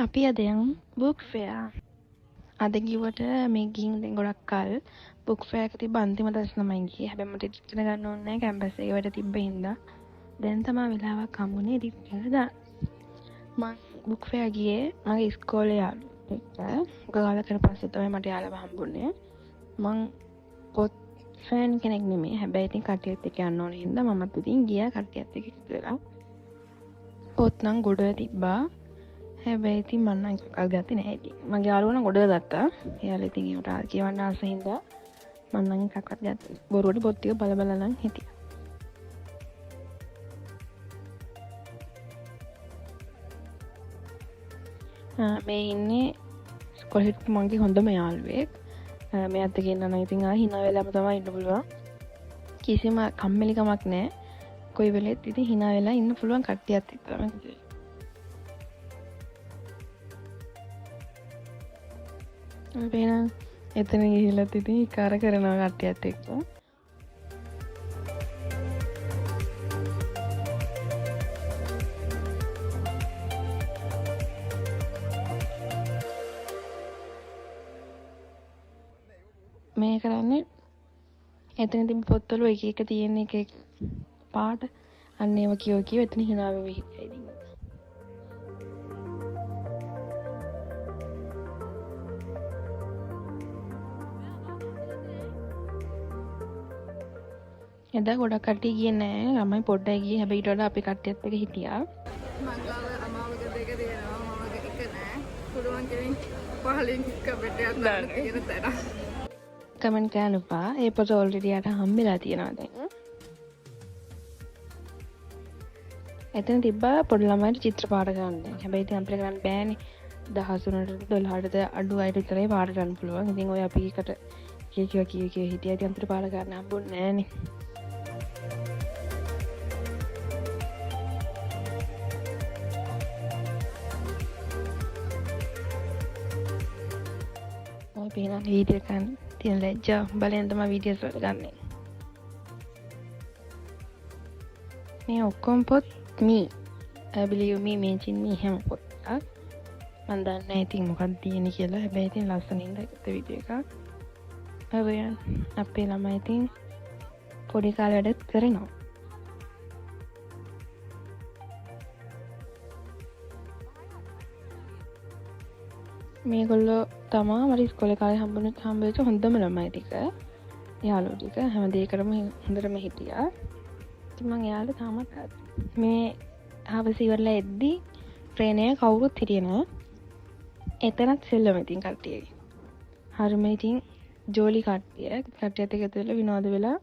අපි අද යමු බුක් ෆෙයා. අද ගිහුවට මේ ගිහින් දැන් ගොඩක් කල් බුක් ෆෙයා එක තිබ්බ අන්තිම දවස් තමයි ගියේ. හැබැයි මට ටිකට් ගන්න ඕනේ නැහැ කැම්පස් එකේ වැඩ තිබ්බ හින්දා. දැන් තමයි වෙලාවක් හම්බුනේ ටිකට් ගන්න. මම බුක් ෆෙයා ගියේ මගේ ඉස්කෝලේ යාළුවෙක් එක්ක. ගාලකට පස්සේ තමයි මට යාළුව හම්බුනේ. මං පොත් ෆෑන් කෙනෙක් නෙමෙයි. හැබැයි ඉතින් කට්ටියත් එක්ක යන්න ඕනේ හින්දා මමත් ඉතින් ගියා කට්ටියත් එක්ක එකතු වෙලා. පොත් නම් ගොඩ තිබ්බා. හැබැයි ඉතින් මම නම් කල් ගත්තේ නැහැ ඉතින්. මගේ යාළුවා නම් ගොඩ ගත්තා. එයාලා ඉතින් ඒකට කියවන්න ආස හින්දා මම නම් එකක්වත් ගත්තේ. බොරුවට පොත් ටික බල බල නම් හිටියා. මේ ඉන්නේ ඉස්කෝලේට මගේ හොඳම යාළුවෙක්. මෙයාත් එක්ක ඉන්න නම් ඉතින් hina වෙලාම තමයි ඉන්න පුළුවන්. කිසිම කම්මැලිකමක් නැහැ. කොයි වෙලෙත් ඉතින් hina වෙලා ඉන්න පුළුවන් කට්ටියත් එක්ක තමයි. අපේන එතන ගිහිල්ලත් ඉතින් කාර කරනවා කට්ටියත් එක්ක. මේ කරන්නේ එතන තිබ්බ පොත්වල එක එක තියෙන එක එක පාට අන්න ඒව කියව කියව එතන hina වෙවි හිටියා ඉතින්. එදා ගොඩක් කට්ටිය ගියේ නෑ. ළමයි පොඩ්ඩයි ගියේ. හැබැයි ඊට වඩා අපි කට්ටියත් එක්ක හිටියා. මං ගාව අමාවක දෙක දෙනවා. මමක එක නෑ. පුළුවන් කෙනෙක් පහලින් කමෙන්ට් එකක් දාන්න කියන තැන. කමෙන්ට් කරන්න එපා. ඒ පොත ඔල්රෙඩි යට හම්බෙලා තියෙනවා දැන්. එතන තිබ්බා පොඩි ළමයිට චිත්‍ර පාට ගන්න. හැබැයි ඉතින් අපිට කරන්න බෑනේ. 13ට 12ට අඩු අයට විතරයි පාට ගන්න පුළුවන්. ඉතින් ඔය අපි එකට කීකිය හිටියා. ඉතින් අපිට පාට ගන්න හම්බුන්නේ නෑනේ. පින වීඩියෝ ගන්න තියෙන ලැජ්ජා බලෙන් තමයි වීඩියෝස් වල ගන්නෙ. මේ ඔක්කොම පොත් me I believe me mention me හැම පොතක් මම දන්නේ නැහැ ඉතින් මොකක්ද තියෙන්නේ කියලා. හැබැයි ඉතින් ලස්සනින්ද ගත්ත වීඩියෝ එකක්. අවයන් අපේ ළමයි ඉතින් පොඩි කාලේ වැඩත් කරනවා. මේගොල්ලෝ තමා මට ඉස්කෝලේ කාලේ හම්බෙච්ච හොඳම ළමයි ටික. යාළුවෝ ටික හැම දෙයකටම හොඳටම හිටියා. ඉතින් මං එයාලට තාමත් මේ හවස ඉවරලා එද්දි ට්‍රේනයේ කවුරුත් හිටියේ නෑ. එතනත් සෙල්ලම ඉතින් කට්ටියගේ. හරිම ඉතින් ජෝලි කට්ටියත් එක්ක විනෝද වෙලා